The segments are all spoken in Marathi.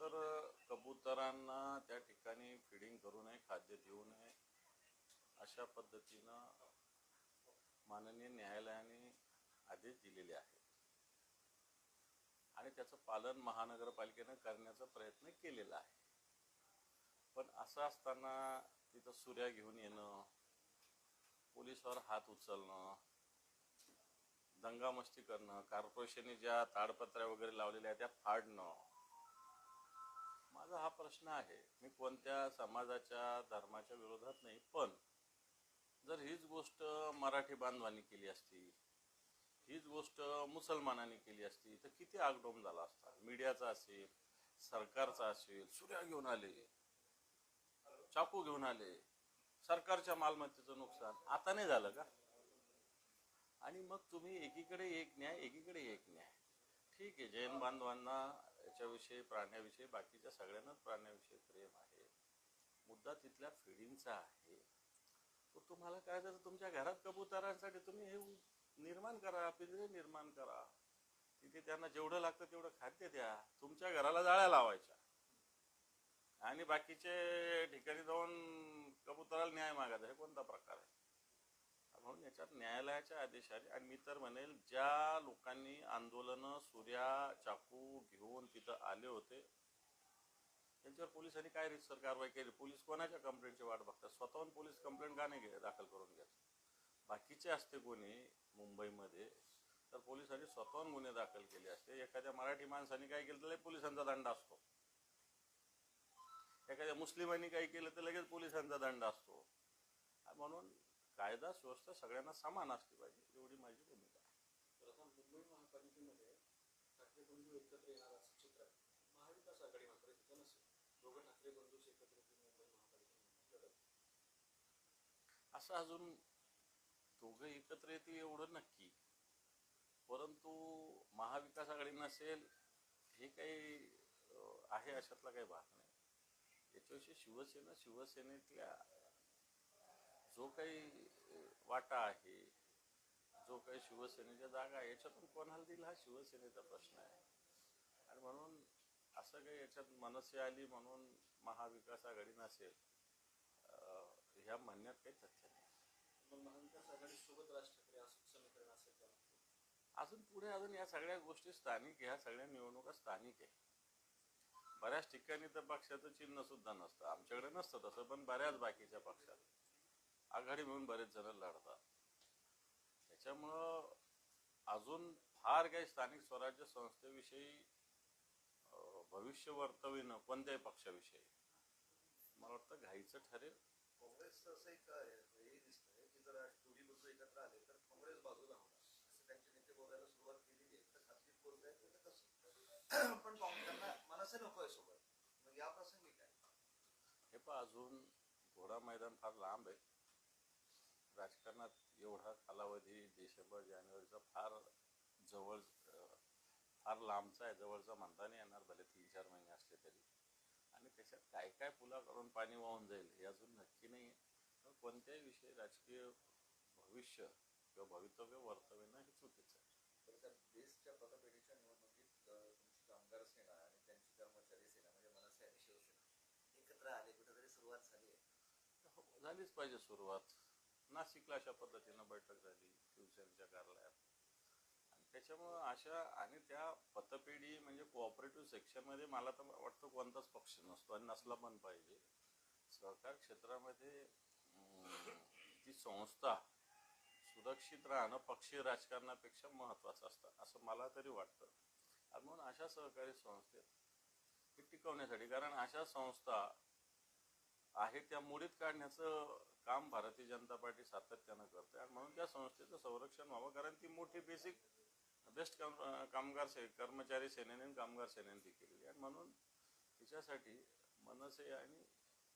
तर कबुतरांना त्या ठिकाणी फिडिंग करू नये, खाद्य देऊ नये, अशा पद्धतीनं माननीय न्यायालयाने आदेश दिलेले आहेत आणि त्याचं पालन महानगरपालिकेनं करण्याचा प्रयत्न केलेला आहे. पण असं असताना तिथं सुऱ्या घेऊन येणं, पोलिसावर हात उचलणं, दंगामस्ती करणं, कॉर्पोरेशनने ज्या ताडपत्र्या वगैरे लावलेल्या आहेत त्या फाडणं, माझा हा प्रश्न आहे. मी कोणत्या समाजाच्या धर्माच्या विरोधात नाही, पण जर हीच गोष्ट मराठी बांधवांनी केली असती, हीच गोष्ट मुसलमानांनी केली असती तर किती आगडोम झाला असता. मीडियाचा असेल, सरकारचा असेल, सुऱ्या घेऊन आले, चाकू घेऊन आले, सरकारच्या मालमत्तेचं नुकसान. आता नाही झालं का? आणि मग तुम्ही एकीकडे एक न्याय, एकीकडे एक न्याय. ठीक आहे, जैन बांधवांना याच्याविषयी, प्राण्याविषयी, बाकीच्या सगळ्यांनाच प्राण्याविषयी प्रेम आहे. मुद्दा तिथल्या फिडिंगचा आहे. तो तुम्हाला काय तर तुमच्या घरात कबुतरांसाठी तुम्ही हे निर्माण करा, पिंजरे निर्माण करा. तिथे त्यांना जेवढं लागतं तेवढं खाद्य द्या. तुमच्या घराला जाळ्या लावायच्या आणि बाकीचे ठिकाणी जाऊन कबुतराला न्याय मागायचा, हे कोणता प्रकार आहे? म्हणून याच्यात न्यायालयाच्या आदेशाने, आणि मी तर म्हणेल ज्या लोकांनी आंदोलनं, सुऱ्या, चाकू घेऊन तिथं आले होते त्यांच्यावर पोलिसांनी काय रीतसर कारवाई केली? पोलीस कोणाच्या कंप्लेंटची वाट बघतात? स्वतःहून पोलीस कंप्लेंट का नाही दाखल करून घेत? बाकीचे असते कोणी मुंबईमध्ये तर पोलिसांनी स्वतःहून गुन्हे दाखल केले असते. एखाद्या मराठी माणसाने काय केलं तर पोलिसांचा दंड असतो, एखाद्या मुस्लिमांनी काही केलं तर लगेच पोलिसांचा दंड असतो. म्हणून कायदा सुव्यवस्था सगळ्यांना समान असली पाहिजे, एवढी माझी भूमिका आहे. प्रथम मुंबई महापालिकेमध्ये ठाकरे बंधू एकत्र येणार असं चित्र आहे. महाविकास आघाडी मात्र तिथं नसेल. दोघं ठाकरे बंधूच एकत्र मुंबई महापालिकेमध्ये लढत. असं अजून दोघं एकत्र येतील एवढं नक्की, परंतु महाविकास आघाडी नसेल हे काही आहे अशातला काही भाग नाही. याच्याविषयी शिवसेनेतल्या जो काही वाटा आहे, जो काही शिवसेनेच्या जागा आहे, याच्यातून कोणाला दिला हा शिवसेनेचा प्रश्न आहे. आणि म्हणून असं काही याच्यात मनसे आली म्हणून महाविकास आघाडी नसेल ह्या म्हणण्यात काही तथ्य नाही. मग महाविकास आघाडी सोबत राज ठाकरे असं समीकरण असेल का? अजून पुढे अजून या सगळ्या गोष्टी स्थानिक, ह्या सगळ्या निवडणुका स्थानिक आहे. बऱ्याच ठिकाणी तर पक्षाचं चिन्ह सुद्धा नसतं. आमच्याकडे नसतं तसं, पण बऱ्याच बाकीच्या पक्षात आघाडी मिळून बरेच जण लढतात. त्याच्यामुळं अजून फार काही स्थानिक स्वराज्य संस्थेविषयी भविष्य वर्तविणं कोणत्याही पक्षाविषयी मला वाटतं घाईचं ठरेल. काँग्रेसचं असं एक हे दिसतंय की जर दोन्ही बाजू एकत्र आले तर काँग्रेस बाजूला होणार असं त्यांचे नेते बोलायला सुरुवात केलेली आहे. तर खात्रीत बोलताय की कसं? पण त्यांना मनसे नको आहे सोबत. मग या प्रसंगी काय? हे पण अजून घोडा मैदान फार लांब आहे. राजकारणात एवढा कालावधी डिसेंबर जानेवारीचा फार जवळ, फार लांबचा आहे. जवळचा म्हणता नाही येणार, भले 3-4 महिने असले तरी. आणि त्याच्यात काय काय पुलाकडून पाणी वाहून जाईल हे अजून नक्की नाही आहे. कोणत्याही विषयी राजकीय भविष्य किंवा भवितव्य वर्तविणं हे चुकीचं आहे. तर त्या देशच्या पतपेढीच्या निवडणुकीत तुमची कामगार सेना आणि त्यांची कर्मचारी सेना म्हणजे मनसे आणि शिवसेना एकत्र आले, कुठेतरी सुरुवात झाली आहे. झालीच पाहिजे सुरुवात. नाशिकला अशा पद्धतीनं बैठक झाली शिवसेनेच्या कार्यालयात. आणि त्याच्यामुळं अशा, आणि त्या पतपेढी म्हणजे कोऑपरेटिव्ह सेक्शनमध्ये मला तर वाटतं कोणताच पक्ष नसतो आणि नसला पण पाहिजे. सहकार क्षेत्रामध्ये ती संस्था सुरक्षित राहणं पक्षीय राजकारणापेक्षा महत्त्वाचं असतं असं मला तरी वाटतं. आणि म्हणून अशा सहकारी संस्थेत हे टिकवण्यासाठी, कारण अशा संस्था आहे त्या मोडीत काढण्याचं काम भारतीय जनता पार्टी सातत्यानं करते. आणि म्हणून त्या संस्थेचं संरक्षण व्हावं, कारण ती मोठी बेस्ट कामगार कर्मचारी सेनेने आणि कामगार सेनेने ती केलेली. आणि म्हणून तिच्यासाठी मनसे आणि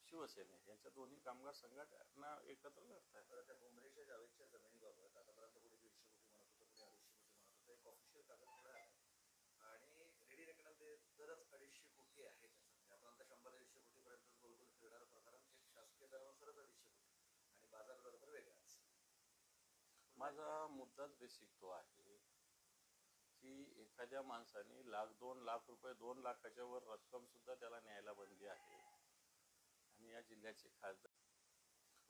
शिवसेने यांच्या दोन्ही कामगार संघटना एकत्र लढत आहेत. त्या भुमरेच्या जावेदच्या जमिनीबाबत आतापर्यंत कोणी 150 कोटी म्हणत होतं, कोणी 250 कोटी म्हणत होतं. एक ऑफिशियल कागद पुढे आला आणि रेडी रेकनल दरच 250 कोटी आहे. त्याचा आपण आता 100-150 कोटीपर्यंत गोलगोल फिरणार प्रकरण थेट शासकीय दरानुसारच 250 कोटी आणि बाजार दर तर वेगळाच. माझा मुद्दाच बेसिक तो आहे की एखाद्या माणसाने 1,00,000-2,00,000 रुपये 2 लाखाच्या वर रक्कम सुद्धा त्याला न्यायला बंदी आहे. आणि या जिल्ह्याचे खासदार,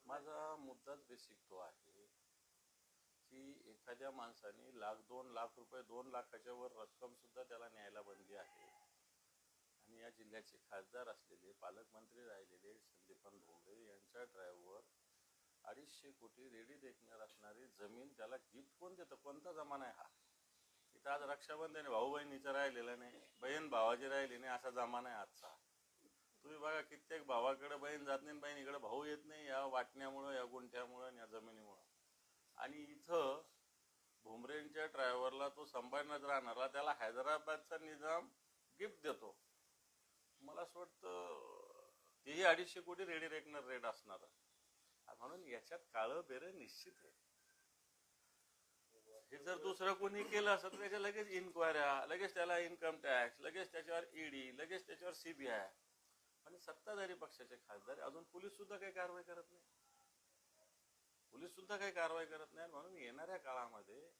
माझा मुद्दाच बेसिक तो आहे की एखाद्या माणसाने 1,00,000-2,00,000 रुपये 2 लाखाच्या वर रक्कम सुद्धा त्याला न्यायला बंदी आहे. आणि या जिल्ह्याचे खासदार असलेले, पालकमंत्री राहिलेले संदीपान भुमरे यांच्या ड्राईव्हवर 250 कोटी रेडी देखणार असणारी जमीन त्याला गिफ्ट कोण देतं? कोणता जमाना आहे हा? इथं आज रक्षाबंधन भाऊ बहिणीचं राहिलेलं नाही, बहीण भावाची राहिली नाही, असा जमाना आहे आजचा. तुम्ही बघा, कित्येक भावाकडे बहीण जात नाही, बहिणीकडे भाऊ येत नाही, या वाटण्यामुळं, या गुंठ्यामुळं, या जमिनीमुळं. आणि इथं भुमरेंच्या ड्रायव्हरला, तो संभाजीनगर राहणारा, त्याला हैदराबादचा निजाम गिफ्ट देतो. मला असं वाटतं तेही 250 कोटी रेडी रेकनर रेट असणार. म्हणून याच्यात काळं बेरं निश्चित आहे. हे जर दुसरं कोणी केलं असतं तर त्याच्या लगेच इन्क्वायऱ्या, लगेच त्याला इन्कम टॅक्स, लगेच त्याच्यावर ईडी, लगेच त्याच्यावर सीबीआय. आणि सत्ताधारी पक्षाचे खासदार, अजून पोलीस सुद्धा काही कारवाई करत नाही. म्हणून येणाऱ्या काळामध्ये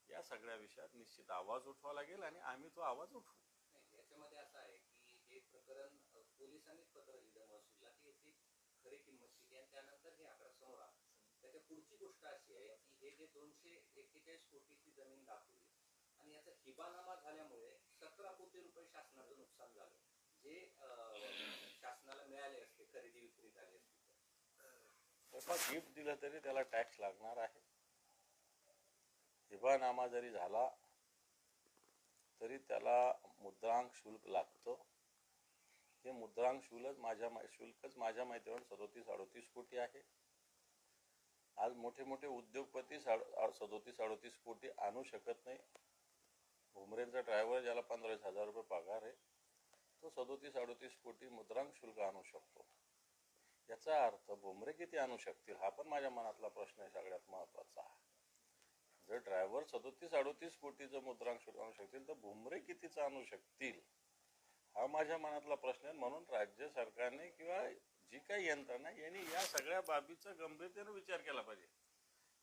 या सगळ्या विषयात निश्चित आवाज उठवा लागेल आणि आम्ही तो आवाज उठवू. याच्यामध्ये असं आहे की हे प्रकरण पोलिसांनीच पत्र लिहिलं महसूलला की याची खरी किंमत किती, आणि त्यानंतर हे आकडा समोर आला. त्याच्या पुढची गोष्ट अशी आहे की हे जे 241 कोटीची जमीन दाखवली आणि याचा हिबानामा झाल्यामुळे 17 कोटी रुपये शासनाचं नुकसान झालं, जे शासनाला मिळाले असते खरेदी विक्री झाली असती. गिफ्ट दिलं तरी त्याला टॅक्स लागणार आहे. हिबानामा जरी झाला तरी त्याला मुद्रांक शुल्क लागतं. हे मुद्रांक शुल्कच माझ्या माहितीवर 37-38 कोटी आहे. आज मोठे मोठे उद्योगपती 37-38 कोटी आणू शकत नाही. भुमरेंचा ड्रायव्हर, ज्याला 15,000 रुपये पगार आहे, तो 37-38 कोटी मुद्रांक शुल्क आणू शकतो. याचा अर्थ भुमरे किती आणू शकतील, हा पण माझ्या मनातला प्रश्न आहे, सगळ्यात महत्वाचा. जर ड्रायव्हर 37-38 कोटीचं मुद्रांक शुल्क आणू शकतील तर भुमरे कितीचं आणू शकतील, हा माझ्या मनातला प्रश्न आहे. म्हणून राज्य सरकारने किंवा जी काही यंत्रणा यांनी या सगळ्या बाबीचा गंभीरतेने विचार केला पाहिजे.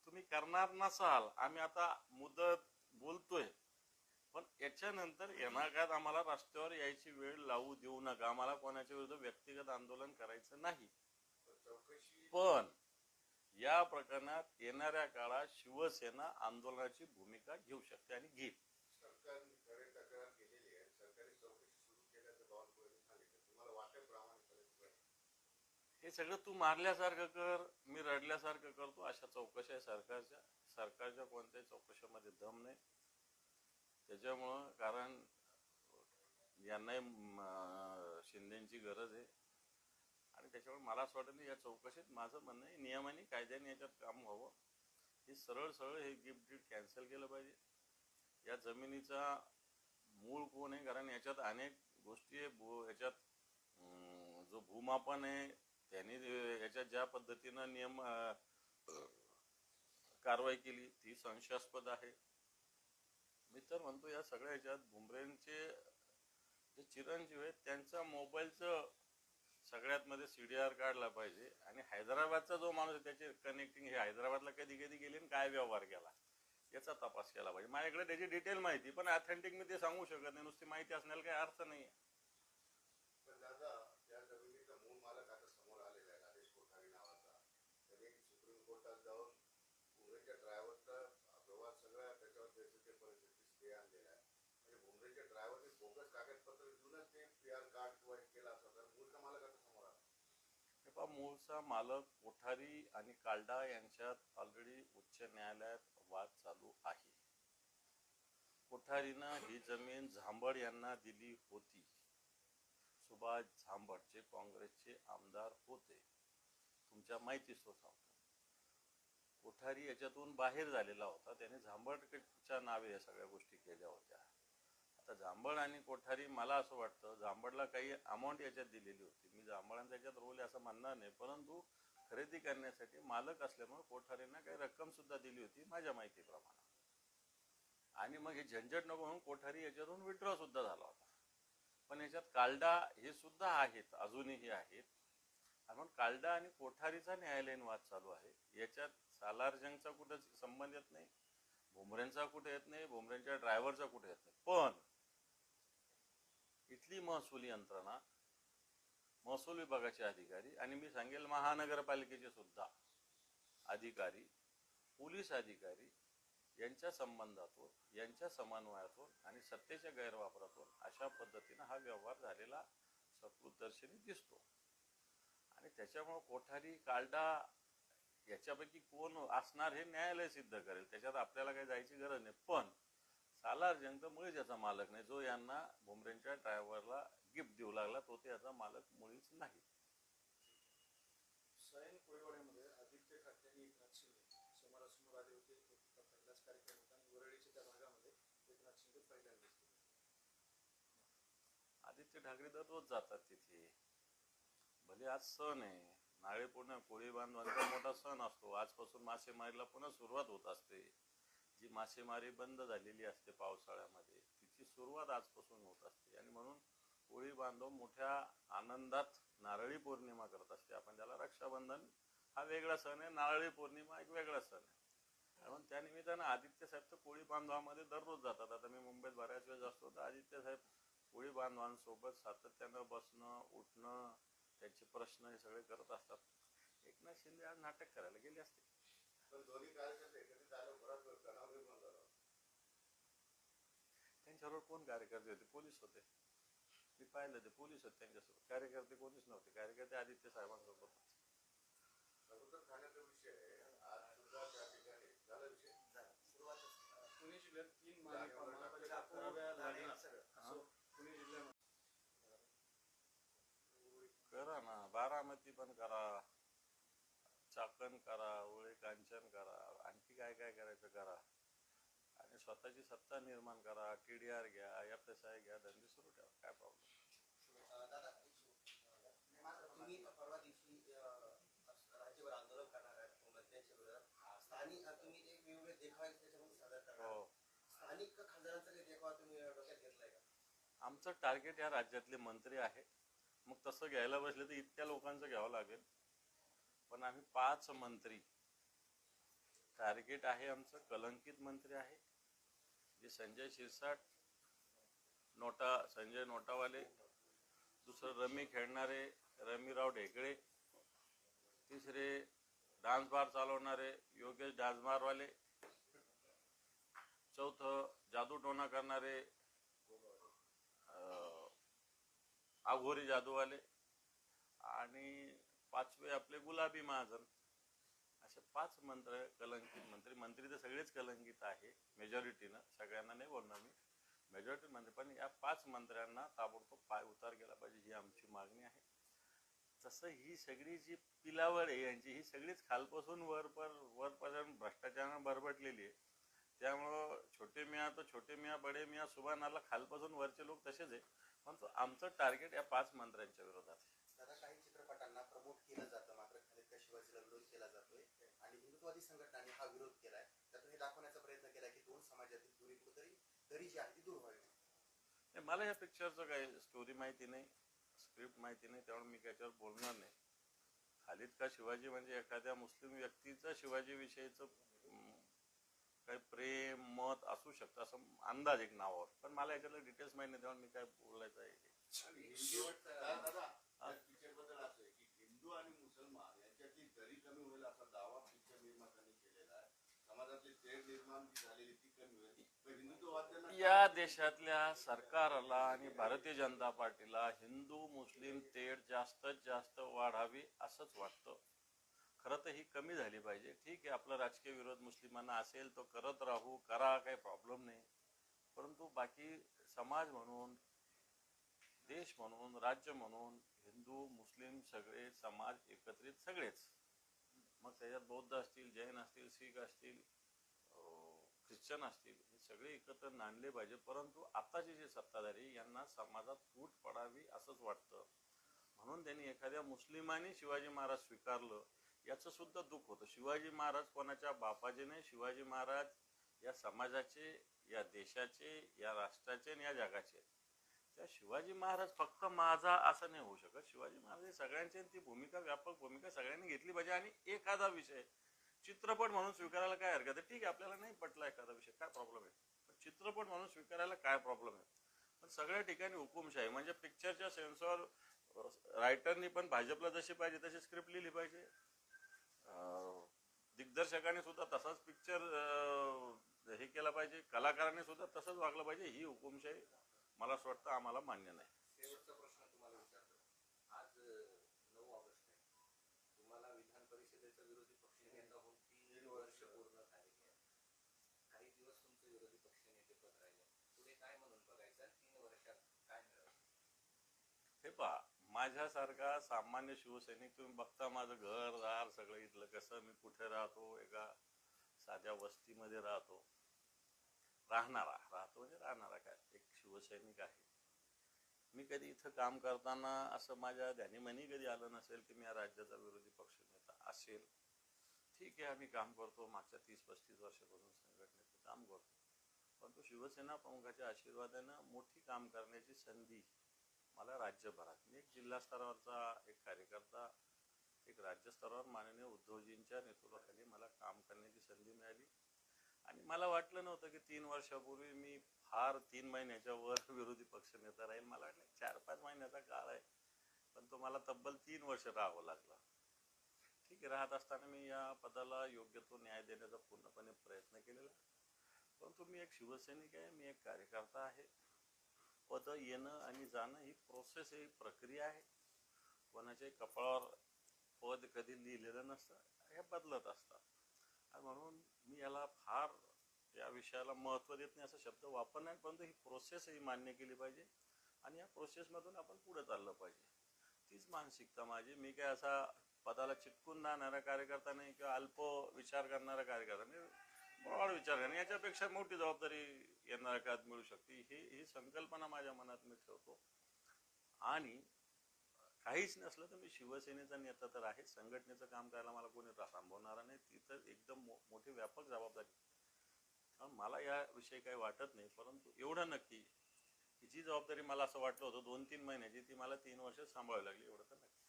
तुम्ही करणार नसाल, आम्ही आता मुदत बोलतोय, पण याच्यानंतर येणार काळात आम्हाला रस्त्यावर यायची वेळ लावू देऊ नका. आम्हाला कोणाच्या विरुद्ध व्यक्तिगत आंदोलन करायचं नाही. पण या प्रकरणात येणाऱ्या काळात शिवसेना आंदोलनाची भूमिका घेऊ शकते आणि घेईल. सरकारने खरे तक्रार केलेली आहे, सरकारी चौकशी सुरू केल्याचं बावनकुळेंनी सांगितलं. तुम्हाला वाटेल प्रामाणिकपणे हे सगळं तू मारल्यासारखं कर, मी रडल्यासारखं करतो, अशा चौकशा आहे सरकारच्या कोणत्याही चौकशामध्ये दम नाही. त्याच्यामुळं, कारण यांनाही शिंदेची गरज आहे. आणि त्याच्यामुळे मला असं वाटत नाही या चौकशीत, माझं म्हणणं आहे, नियमाने कायद्याने याच्यात काम व्हावं. हे सरळ हे गिफ्ट डीड कॅन्सल केलं पाहिजे. या जमिनीचा मूळ कोण आहे, कारण याच्यात अनेक गोष्टी आहे. याच्यात जो भूमापन आहे त्यांनी याच्यात ज्या पद्धतीनं कारवाई केली ती संशयास्पद आहे. मी तर म्हणतो या सगळ्या ह्याच्यात भुमरेंचे जे चिरंजीव आहेत त्यांचा मोबाईलचं सगळ्यात मध्ये CDR काढला पाहिजे. आणि हैदराबादचा जो माणूस आहे त्याचे कनेक्टिंग, हे हैदराबादला कधी गेले आणि काय व्यवहार केला याचा तपास केला पाहिजे. माझ्याकडे त्याची डिटेल माहिती, पण ऑथेंटिक मी ते सांगू शकत नाही. नुसती माहिती असण्याला काही अर्थ नाही. पण दादा, त्या जमिनीचा मूळ मालक आता समोर आलेला आहे, राजेश कोठारी नावाचा. त्यांनी सुप्रीम कोर्टात जाऊन भुमरेच्या ड्रायव्हरचा व्यवहार सगळ्या त्याच्यावर बेसिकली परिस्थिती स्टे आणलेला आहे. म्हणजे भुमरेच्या ड्रायव्हरने बोगस कागदपत्र देऊनच ते PR कार्ड किंवा हे केला असं, तर मूळचा मालक आता समोर आला. मूळचा मालक कोठारी आणि काल्डा यांच्यात ऑलरेडी उच्च न्यायालयात वाद चालू आहे. कोठारीनं ही जमीन झांबड यांना दिली होती. सुभाष झांबड जे काँग्रेसचे आमदार होते, तुमच्या माहितीच तो सांगतो. कोठारी याच्यातून बाहेर झालेला होता, त्याने झांबडच्या नावे या सगळ्या गोष्टी केल्या होत्या. आता झांबड आणि कोठारी, मला असं वाटतं झांबडला काही अमाऊंट याच्यात दिलेली होती. मी झांबडांचा याच्यात रोल असं म्हणणार नाही, परंतु खरेदी करण्यासाठी मालक असल्यामुळे कोठारींना काही रक्कम सुद्धा दिली होती माझ्या माहितीप्रमाणे. आणि मग हे झंझट नको म्हणून कोठारी याच्यातून विड्रॉ सुद्धा झाला होता. पण याच्यात काल्डा हे सुद्धा आहेत, अजूनही आहेत. म्हणून काल्डा आणि कोठारीचा न्यायालयीन वाद चालू आहे. याच्यात सालारजंगचा कुठं संबंध येत नाही, भुमरेंचा कुठे येत नाही, भुमरेंच्या ड्रायव्हरचा कुठे येत नाही, पण इथली महसूल यंत्रणा, महसूल विभागाचे अधिकारी आणि मी सांगेल महानगरपालिकेचे सुद्धा अधिकारी, पोलीस अधिकारी यांच्या संबंधातून, यांच्या समन्वयातून आणि सत्तेच्या गैरवापरातून अशा पद्धतीनं हा व्यवहार झालेला सकृतदर्शनी दिसतो. आणि त्याच्यामुळं कोठारी कालडा याच्यापैकी कोण असणार हे न्यायालय सिद्ध करेल, त्याच्यात आपल्याला काही जायची गरज नाही. पण सालार जंग तर मुळीच याचा मालक नाही. जो यांना भुमरेंच्या ड्रायव्हरला गिफ्ट देऊ लागला तो ते याचा मालक मुळीच नाही. सैन कोळीवाड्यामध्ये आदित्य ठाकरे आणि एकनाथ शिंदे समोरासमोर आले होते. तो पहिलाच कार्यक्रम होता आणि वरळीच्या त्या भागामध्ये एकनाथ शिंदे पहिल्यांदाच गेले. आदित्य ठाकरे दररोज जातात तिथे. भले आज सण आहे, नाळे पूर्ण कोळी बांधवांचा मोठा सण असतो. आजपासून मासेमारीला पुन्हा सुरुवात होत असते. जी मासेमारी बंद झालेली असते पावसाळ्यामध्ये तिची सुरुवात आजपासून होत असते. आणि म्हणून कोळी बांधव मोठ्या आनंदात नारळी पौर्णिमा करत असते. आपण त्याला रक्षाबंधन हा वेगळा सण आहे, नारळी पौर्णिमा एक वेगळा सण आहे. म्हणून त्या निमित्तानं आदित्य साहेब तर कोळी बांधवामध्ये दररोज जातात. आता मी मुंबईत बऱ्याच वेळेस असतो तर आदित्य साहेब कोळी बांधवांसोबत सातत्यानं बसणं, उठणं, त्यांचे प्रश्न हे सगळे करत असतात. एकनाथ शिंदे आज नाटक करायला गेले असते. पण दोन्ही कार्यकर्ते एकत्रित आले, बराच वेळ तणाव निर्माण झाला. त्यांच्याबरोबर कोण कार्यकर्ते होते? पोलीस होते. मी पाहिलं ते पोलीस होते त्यांच्यासोबत, कार्यकर्ते कोणीच नव्हते. कार्यकर्ते आदित्य साहेबांसोबत होते. समुद्र खाण्याचा विषय आहे. आज सुद्धा त्या ठिकाणी झाला विषय सुरुवातच पुणे जिल्ह्यात 3 जागेवर महापालिका कराव्या लागणार सगळं असं पुणे जिल्ह्यामध्ये करा ना, बारामती पण करा, चाकण करा, उळे कांचन करा, आणखी काय काय करायचं करा. आणि स्वतःची सत्ता निर्माण करा. TDR घ्या, FSI घ्या, धंदे सुरू ठेवा, काय प्रॉब्लेम. दादा तुम्ही परवा दिवशी राज्यभर आंदोलन करणार आहे मंत्र्यांच्या विरोधात. स्थानिक तुम्ही एक वेगवेगळे देखावे त्याच्यामध्ये सादर करणार हो, स्थानिक खासदारांचा काही देखावा तुम्ही डोक्यात घेतलाय का? आमचं टार्गेट या राज्यातले मंत्री आहे. मग तसं घ्यायला बसले तर इतक्या लोकांचं घ्यावं लागेल. पण आम्ही 5 मंत्री टार्गेट आहे आमचं. कलंकित मंत्री आहे जे संजय शिरसाट, संजय नोटावाले, दुसरं रमी खेळणारे रमीराव ढेकळे, तिसरे डान्स बार चालवणारे योगेश डान्सबारवाले, चौथं जादूटोणा करणारे आघोरी जादूवाले, आणि 5वे आपले गुलाबी महाजन. असे 5 कलंकित मंत्री तर सगळेच कलंकित आहे मेजॉरिटीनं, सगळ्यांना नाही बोलणार मी, मेजॉरिटी मंत्री. पण या 5 मंत्र्यांना ताबडतोब पाय उतार केला पाहिजे ही आमची मागणी आहे. तसं ही सगळी जी पिलावळ आहे यांची, ही सगळीच खालपासून वरपर्यंत भ्रष्टाचारानं बरबटलेली आहे. त्यामुळं छोटे मियाँ तो छोटे मियाँ, बडे मियाँ सुभान आला, खालपासून वरचे लोक तसेच आहे. पण आमचं टार्गेट या 5 मंत्र्यांच्या विरोधात आहे. दादा काही चित्रपटांना प्रमोट केलं जातं मात्र खालीद का शिवाजीला विरोध केला जातोय आणि हिंदुत्ववादी संघटनांनी हा विरोध केलाय. त्यातून हे दाखवण्याचा प्रयत्न केलाय की दोन समाजातील दुरी कुठेतरी दरी जी आहे ती दूर व्हावी. नाही, मला या पिक्चरचं काही स्टोरी माहिती नाही, स्क्रिप्ट माहिती नाही, त्यामुळे मी त्याच्यावर बोलणार नाही. खालीद का शिवाजी म्हणजे एखाद्या मुस्लिम व्यक्तीचं शिवाजीविषयीचं काही प्रेम मत असू शकतं असं अंदाज एक नावावर. पण मला याच्यातलं डिटेल्स माहिती नाही, त्यामुळे मी काय बोलायचं आहे. दादा पिक्चर बद्दल असं आहे की हिंदू आणि मुसलमान यांच्यातली दरी कमी होईल असा दावा पिक्चर निर्मात्यांनी केलेला आहे. समाजातली तेढ निर्माण जी झालेली ती कमी होईल. पण हिंदुत्ववाद्यांना या देशातल्या सरकारला आणि भारतीय जनता पार्टीला हिंदू मुस्लिम तेढ जास्तीत जास्त वाढावी असंच वाटतं. खरं तर ही कमी झाली पाहिजे. ठीक आहे, आपला राजकीय विरोध मुस्लिमांना असेल तो करत राहू, करा, काही प्रॉब्लेम नाही. परंतु बाकी समाज म्हणून, देश म्हणून, राज्य म्हणून हिंदू मुस्लिम सगळे समाज एकत्रित सगळेच, मग त्याच्यात बौद्ध असतील, जैन असतील, शीख असतील, ख्रिश्चन असतील, हे सगळे एकत्र नांदले पाहिजे. परंतु आताचे जे सत्ताधारी यांना समाजात फूट पडावी असंच वाटतं. म्हणून त्यांनी एखाद्या मुस्लिमांनी शिवाजी महाराज स्वीकारलं याचं सुद्धा दुःख होतं. शिवाजी महाराज कोणाच्या बापाचे नाही, शिवाजी महाराज या समाजाचे, या देशाचे, या राष्ट्राचे आणि या जगाचे. त्या शिवाजी महाराज फक्त माझा असं नाही होऊ शकत. शिवाजी महाराज हे सगळ्यांचे, ती भूमिका, व्यापक भूमिका सगळ्यांनी घेतली पाहिजे. आणि एखादा विषय चित्रपट म्हणून स्वीकारायला काय हरकत आहे? ठीक आहे, आपल्याला नाही पटला एखादा विषय, काय प्रॉब्लेम आहे? पण चित्रपट म्हणून स्वीकारायला काय प्रॉब्लेम आहे? पण सगळ्या ठिकाणी हुकुमशाही म्हणजे पिक्चरच्या सेन्सॉर रायटरनी पण भाजपला जशी पाहिजे तशी स्क्रिप्ट लिहिली पाहिजे. दिग्दर्शकाने सुद्धा तसाच पिक्चर हे केला पाहिजे, कलाकारांनी सुद्धा तसंच वागलं पाहिजे. ही हुकुमशाही मला असं वाटतं आम्हाला मान्य नाही. शेवटचा प्रश्न तुम्हाला विचारतो. आज 9 ऑगस्ट आहे. तुम्हाला विधान परिषदेचा विरोधी पक्षनेता होऊन 3 वर्ष पूर्ण झालेली आहे. काही दिवस तुमचं विरोधी पक्षनेतेपद राहिले. पुढे काय म्हणून बघायचं? 3 वर्षात काय मिळवायचं? हे पहा, माझ्यासारखा सामान्य शिवसैनिक, तुम्ही बघता माझं घरदार सगळं इथलं कसं, मी कुठे राहतो, एका साध्या वस्तीमध्ये राहतो म्हणजे राहणारा काय एक शिवसैनिक आहे. मी कधी इथं काम करताना असं माझ्या ध्यानीमनी कधी आलं नसेल की मी या राज्याचा विरोधी पक्षनेता असेल. ठीक आहे, आम्ही काम करतो, मागच्या 30-35 वर्षापासून संघटनेचं काम करतो, परंतु शिवसेना प्रमुखाच्या आशीर्वादानं मोठी काम करण्याची संधी मला राज्यभरात, मी एक जिल्हा स्तरावरचा एक कार्यकर्ता, एक राज्यस्तरावर माननीय उद्धवजींच्या नेतृत्वाखाली मला काम करण्याची संधी मिळाली. आणि मला वाटलं नव्हतं की 3 वर्षापूर्वी मी फार 3 महिन्याच्या वर विरोधी पक्षनेता राहील. मला वाटलं 4-5 महिन्याचा काळ आहे, पण तो मला तब्बल 3 वर्ष राहावं लागलं. ठीक आहे, राहत असताना मी या पदाला योग्य तो न्याय देण्याचा पूर्णपणे प्रयत्न केलेला. परंतु मी एक शिवसैनिक आहे, मी एक कार्यकर्ता आहे. पद येणं आणि जाणं ही प्रोसेस, ही प्रक्रिया आहे. कोणाच्याही कपाळावर पद कधी लिहिलेलं नसतं, हे बदलत असतात. आणि म्हणून मी याला फार या विषयाला महत्त्व देत नाही असं शब्द वापरणार, परंतु ही प्रोसेस ही मान्य केली पाहिजे आणि या प्रोसेसमधून आपण पुढे चाललं पाहिजे. तीच मानसिकता माझी. मी काय असा पदाला चिटकून राहणारा कार्यकर्ता नाही किंवा अल्प विचार करणारा कार्यकर्ता नाही, ब्रॉड विचार करणे, याच्यापेक्षा मोठी जबाबदारी येणाऱ्या काळात मिळू शकते, ही संकल्पना माझ्या मनात मी ठेवतो. आणि काहीच नसलं तर मी शिवसेनेचा नेता तर आहे, संघटनेचं काम करायला मला कोणी थांबवणारा नाही. ती तर एकदम मोठी व्यापक जबाबदारी. मला याविषयी काही वाटत नाही, परंतु एवढं नक्की की जी जबाबदारी मला असं वाटलं होतं 2-3 महिन्याची, ती मला 3 वर्ष सांभाळावी लागली, एवढं तर नक्की.